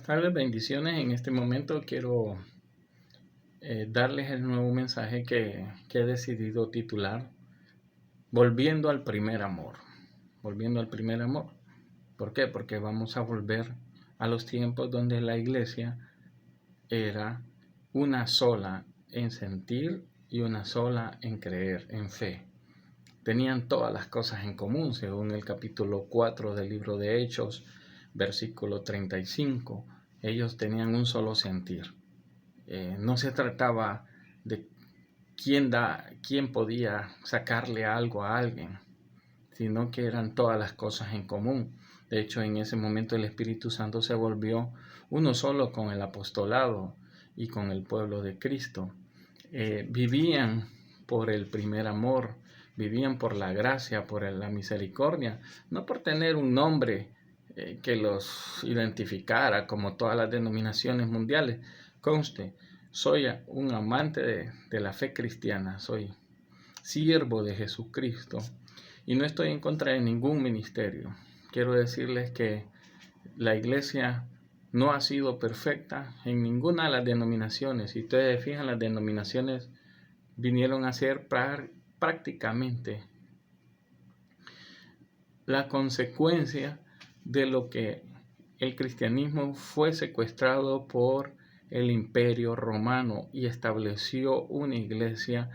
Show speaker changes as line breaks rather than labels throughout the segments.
Tardes, bendiciones. En este momento quiero darles el nuevo mensaje que he decidido titular Volviendo al primer amor. Volviendo al primer amor. ¿Por qué? Porque vamos a volver a los tiempos donde la iglesia era una sola en sentir y una sola en creer, en fe. Tenían todas las cosas en común, según el capítulo 4 del libro de Hechos, versículo 35. Ellos tenían un solo sentir. No se trataba de quién podía sacarle algo a alguien, sino que eran todas las cosas en común. De hecho, en ese momento el Espíritu Santo se volvió uno solo con el apostolado y con el pueblo de Cristo. Vivían por el primer amor, vivían por la gracia, por la misericordia, no por tener un nombre que los identificara como todas las denominaciones mundiales. Conste, soy un amante de la fe cristiana, soy siervo de Jesucristo y no estoy en contra de ningún ministerio. Quiero decirles que la iglesia no ha sido perfecta en ninguna de las denominaciones. Si ustedes fijan, las denominaciones vinieron a ser prácticamente la consecuencia de lo que el cristianismo fue secuestrado por el imperio romano y estableció una iglesia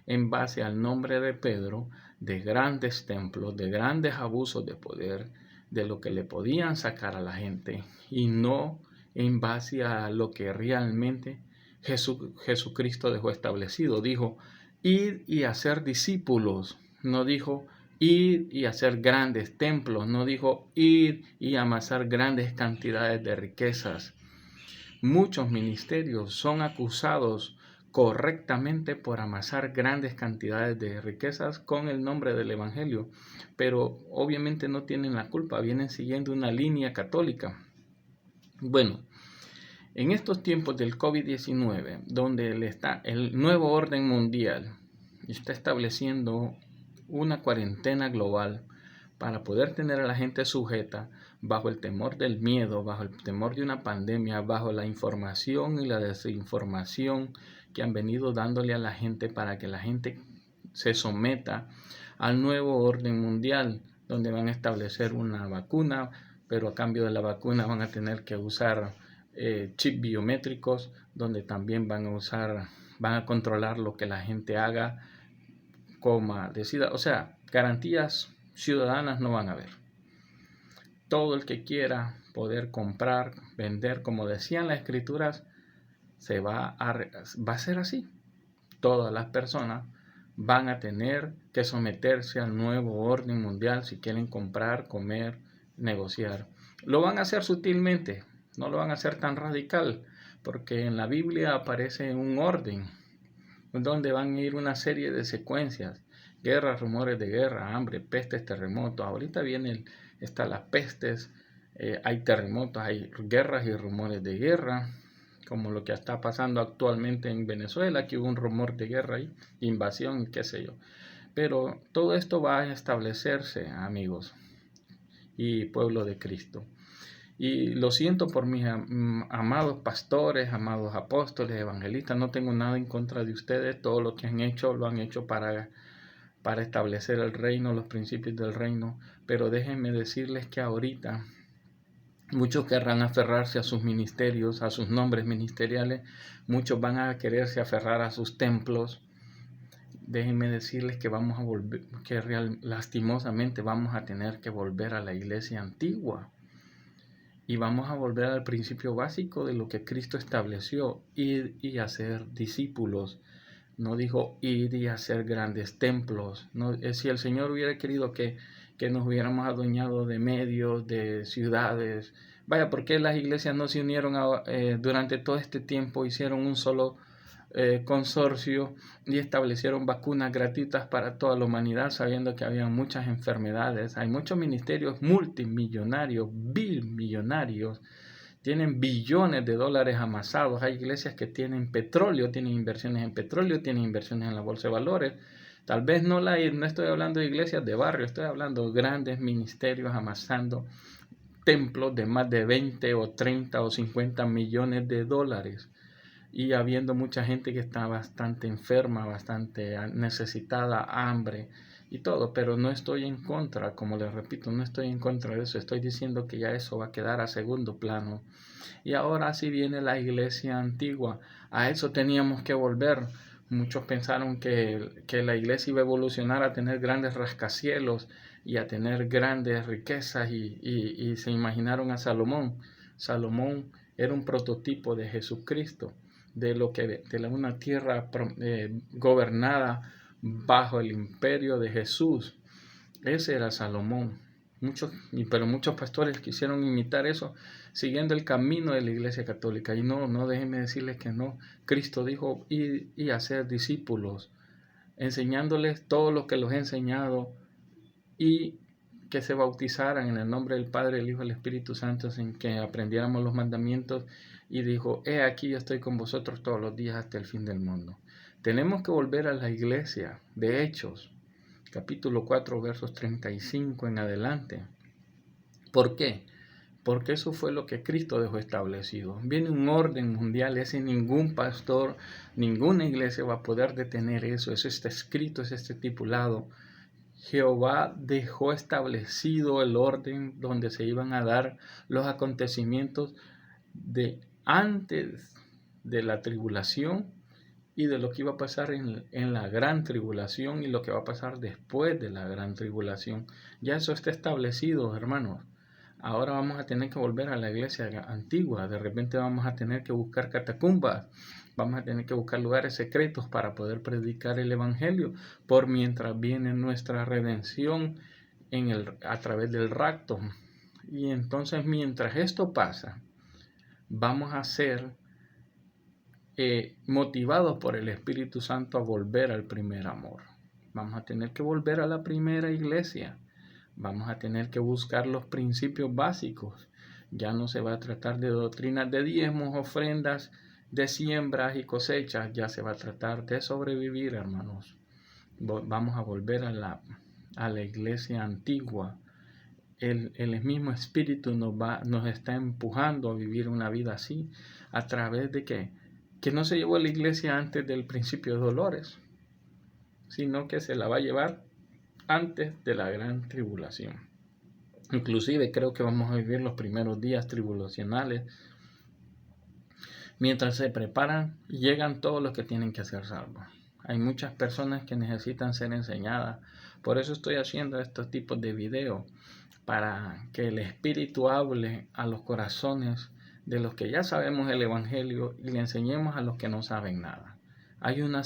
en base al nombre de Pedro, de grandes templos, de grandes abusos de poder, de lo que le podían sacar a la gente y no en base a lo que realmente Jesucristo dejó establecido. Dijo, id y hacer discípulos. No dijo, ir y hacer grandes templos. No dijo, ir y amasar grandes cantidades de riquezas. Muchos ministerios son acusados correctamente por amasar grandes cantidades de riquezas con el nombre del Evangelio, pero obviamente no tienen la culpa, vienen siguiendo una línea católica. Bueno, en estos tiempos del COVID-19, donde el nuevo orden mundial está estableciendo una cuarentena global para poder tener a la gente sujeta bajo el temor del miedo, bajo el temor de una pandemia, bajo la información y la desinformación que han venido dándole a la gente para que la gente se someta al nuevo orden mundial, donde van a establecer una vacuna, pero a cambio de la vacuna van a tener que usar chips biométricos, donde también van a controlar lo que la gente haga, coma, decida, o sea, garantías ciudadanas no van a haber. Todo el que quiera poder comprar, vender, como decían las escrituras, va a ser así. Todas las personas van a tener que someterse al nuevo orden mundial si quieren comprar, comer, negociar. Lo van a hacer sutilmente, no lo van a hacer tan radical, porque en la Biblia aparece un orden donde van a ir una serie de secuencias: guerras, rumores de guerra, hambre, pestes, terremotos. Ahorita están las pestes, hay terremotos, hay guerras y rumores de guerra, como lo que está pasando actualmente en Venezuela, que hubo un rumor de guerra y invasión, qué sé yo. Pero todo esto va a establecerse, amigos y pueblo de Cristo. Y lo siento por mis amados pastores, amados apóstoles, evangelistas. No tengo nada en contra de ustedes. Todo lo que han hecho, lo han hecho para establecer el reino, los principios del reino. Pero déjenme decirles que ahorita muchos querrán aferrarse a sus ministerios, a sus nombres ministeriales. Muchos van a quererse aferrar a sus templos. Déjenme decirles que vamos a volver, lastimosamente vamos a tener que volver a la iglesia antigua. Y vamos a volver al principio básico de lo que Cristo estableció: ir y hacer discípulos. No dijo ir y hacer grandes templos. No, si el Señor hubiera querido que nos hubiéramos adueñado de medios, de ciudades. Vaya, ¿por qué las iglesias no se unieron durante todo este tiempo? Hicieron un solo consorcio y establecieron vacunas gratuitas para toda la humanidad, sabiendo que había muchas enfermedades. Hay muchos ministerios multimillonarios, bilmillonarios, tienen billones de dólares amasados. Hay iglesias que tienen petróleo, tienen inversiones en petróleo, tienen inversiones en la bolsa de valores. Tal vez no estoy hablando de iglesias de barrio, estoy hablando de grandes ministerios amasando templos de más de 20 o 30 o 50 millones de dólares. Y habiendo mucha gente que está bastante enferma, bastante necesitada, hambre y todo, pero no estoy en contra, como les repito, no estoy en contra de eso, estoy diciendo que ya eso va a quedar a segundo plano. Y ahora sí viene la iglesia antigua, a eso teníamos que volver. Muchos pensaron que la iglesia iba a evolucionar a tener grandes rascacielos y a tener grandes riquezas y se imaginaron a Salomón. Salomón era un prototipo de Jesucristo, de una tierra gobernada bajo el imperio de Jesús. Ese era Salomón. Pero muchos pastores quisieron imitar eso, siguiendo el camino de la Iglesia Católica. Y no déjenme decirles que no. Cristo dijo ir y hacer discípulos, enseñándoles todo lo que los he enseñado y que se bautizaran en el nombre del Padre, el Hijo y el Espíritu Santo, en que aprendiéramos los mandamientos. Y dijo, he aquí yo estoy con vosotros todos los días hasta el fin del mundo. Tenemos que volver a la iglesia de Hechos, capítulo 4, versos 35 en adelante. ¿Por qué? Porque eso fue lo que Cristo dejó establecido. Viene un orden mundial, ese ningún pastor, ninguna iglesia va a poder detener eso. Eso está escrito, es estipulado. Jehová dejó establecido el orden donde se iban a dar los acontecimientos de antes de la tribulación y de lo que iba a pasar en la gran tribulación y lo que va a pasar después de la gran tribulación. Ya eso está establecido, hermanos. Ahora vamos a tener que volver a la iglesia antigua. De repente vamos a tener que buscar catacumbas. Vamos a tener que buscar lugares secretos para poder predicar el evangelio. Por mientras viene nuestra redención a través del rapto. Y entonces mientras esto pasa, vamos a ser motivados por el Espíritu Santo a volver al primer amor. Vamos a tener que volver a la primera iglesia. Vamos a tener que buscar los principios básicos. Ya no se va a tratar de doctrinas de diezmos, ofrendas, de siembras y cosechas. Ya se va a tratar de sobrevivir, hermanos. Vamos a volver a la iglesia antigua. El mismo Espíritu nos está empujando a vivir una vida así. ¿A través de qué? Que no se llevó a la iglesia antes del principio de dolores, sino que se la va a llevar antes de la gran tribulación. Inclusive creo que vamos a vivir los primeros días tribulacionales. Mientras se preparan, llegan todos los que tienen que ser salvos. Hay muchas personas que necesitan ser enseñadas. Por eso estoy haciendo estos tipos de videos, para que el Espíritu hable a los corazones de los que ya sabemos el Evangelio y le enseñemos a los que no saben nada. Hay una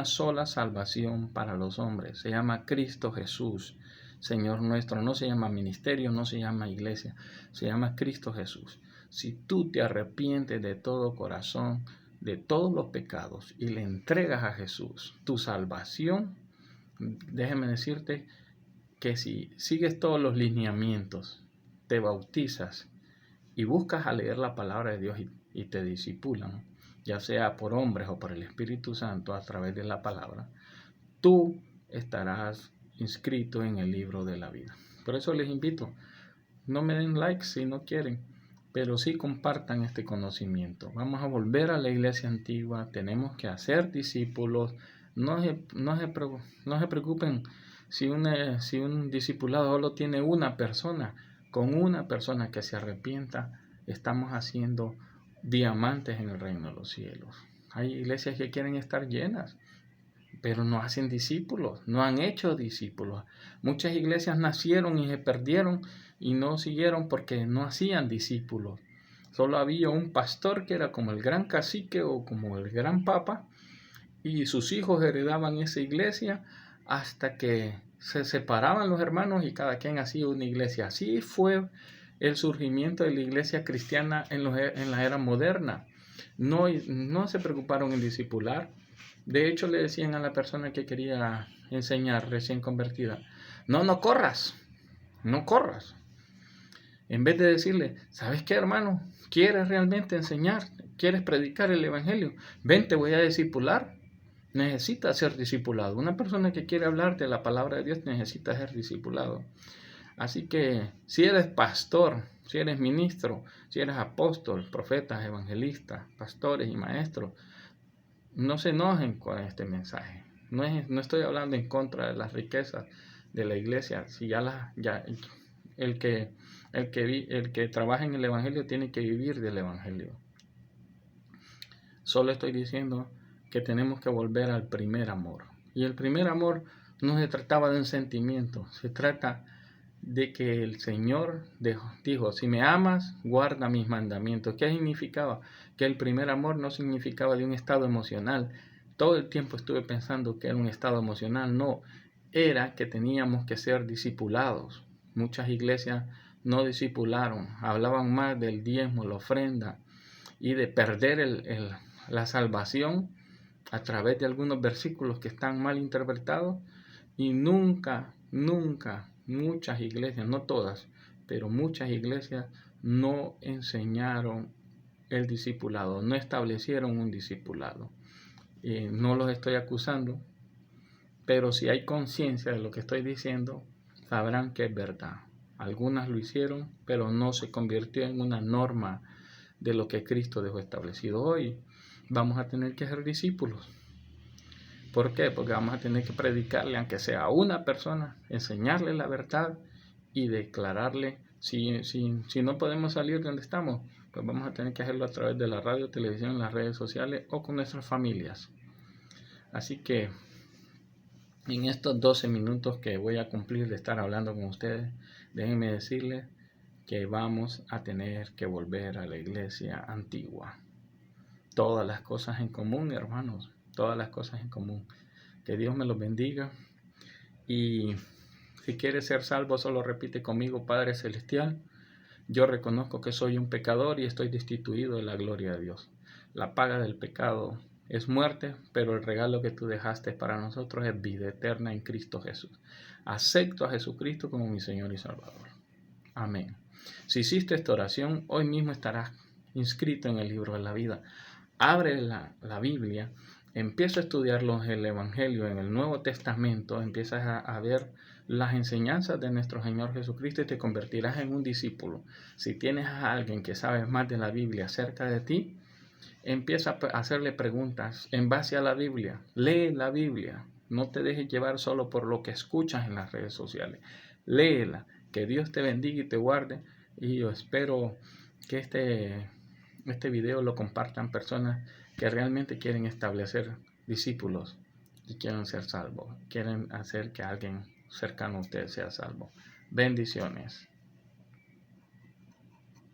sola salvación para los hombres. Se llama Cristo Jesús, Señor nuestro. No se llama ministerio, no se llama iglesia. Se llama Cristo Jesús. Si tú te arrepientes de todo corazón, de todos los pecados, y le entregas a Jesús tu salvación, déjeme decirte que si sigues todos los lineamientos, te bautizas y buscas a leer la palabra de Dios y te discipulan, ya sea por hombres o por el Espíritu Santo a través de la palabra, tú estarás inscrito en el libro de la vida. Por eso les invito, no me den like si no quieren, pero sí compartan este conocimiento. Vamos a volver a la iglesia antigua, tenemos que hacer discípulos. No se preocupen si un discipulado solo tiene una persona. Con una persona que se arrepienta, estamos haciendo diamantes en el reino de los cielos. Hay iglesias que quieren estar llenas, pero no hacen discípulos, no han hecho discípulos. Muchas iglesias nacieron y se perdieron y no siguieron porque no hacían discípulos. Solo había un pastor que era como el gran cacique o como el gran papa, y sus hijos heredaban esa iglesia hasta que se separaban los hermanos y cada quien hacía una iglesia. Así fue el surgimiento de la iglesia cristiana en la era moderna. No se preocuparon en discipular. De hecho, le decían a la persona que quería enseñar recién convertida, no corras. En vez de decirle, ¿sabes qué, hermano? ¿Quieres realmente enseñar? ¿Quieres predicar el evangelio? Ven, te voy a discipular. Necesita ser discipulado. Una persona que quiere hablar de la palabra de Dios necesita ser discipulado. Así que si eres pastor, si eres ministro, si eres apóstol, profetas, evangelistas, pastores y maestros, no se enojen con este mensaje. No estoy hablando en contra de las riquezas de la iglesia. Si el que trabaja en el evangelio tiene que vivir del evangelio. Solo estoy diciendo que tenemos que volver al primer amor. Y el primer amor no se trataba de un sentimiento, se trata de que el Señor dijo, si me amas, guarda mis mandamientos. ¿Qué significaba? Que el primer amor no significaba de un estado emocional. Todo el tiempo estuve pensando que era un estado emocional. No, era que teníamos que ser discipulados. Muchas iglesias no discipularon, hablaban más del diezmo, la ofrenda y de perder la salvación a través de algunos versículos que están mal interpretados, y nunca, muchas iglesias, no todas, pero muchas iglesias no enseñaron el discipulado, no establecieron un discipulado. No los estoy acusando, pero si hay conciencia de lo que estoy diciendo, sabrán que es verdad. Algunas lo hicieron, pero no se convirtió en una norma de lo que Cristo dejó establecido. Hoy vamos a tener que ser discípulos. ¿Por qué? Porque vamos a tener que predicarle, aunque sea a una persona, enseñarle la verdad y declararle, si no podemos salir de donde estamos, pues vamos a tener que hacerlo a través de la radio, televisión, las redes sociales o con nuestras familias. Así que en estos 12 minutos que voy a cumplir de estar hablando con ustedes, déjenme decirles que vamos a tener que volver a la iglesia antigua. Todas las cosas en común, hermanos, todas las cosas en común. Que Dios me los bendiga. Y si quieres ser salvo, solo repite conmigo: Padre Celestial, yo reconozco que soy un pecador y estoy destituido de la gloria de Dios. La paga del pecado es muerte, pero el regalo que tú dejaste para nosotros es vida eterna en Cristo Jesús. Acepto a Jesucristo como mi Señor y Salvador. Amén. Si hiciste esta oración, hoy mismo estarás inscrito en el libro de la vida. Abre la Biblia, empieza a estudiar el Evangelio en el Nuevo Testamento, empiezas a ver las enseñanzas de nuestro Señor Jesucristo y te convertirás en un discípulo. Si tienes a alguien que sabe más de la Biblia cerca de ti, empieza a hacerle preguntas en base a la Biblia. Lee la Biblia, no te dejes llevar solo por lo que escuchas en las redes sociales. Léela, que Dios te bendiga y te guarde, y yo espero que este video lo compartan personas que realmente quieren establecer discípulos y quieren ser salvos, quieren hacer que alguien cercano a usted sea salvo. Bendiciones.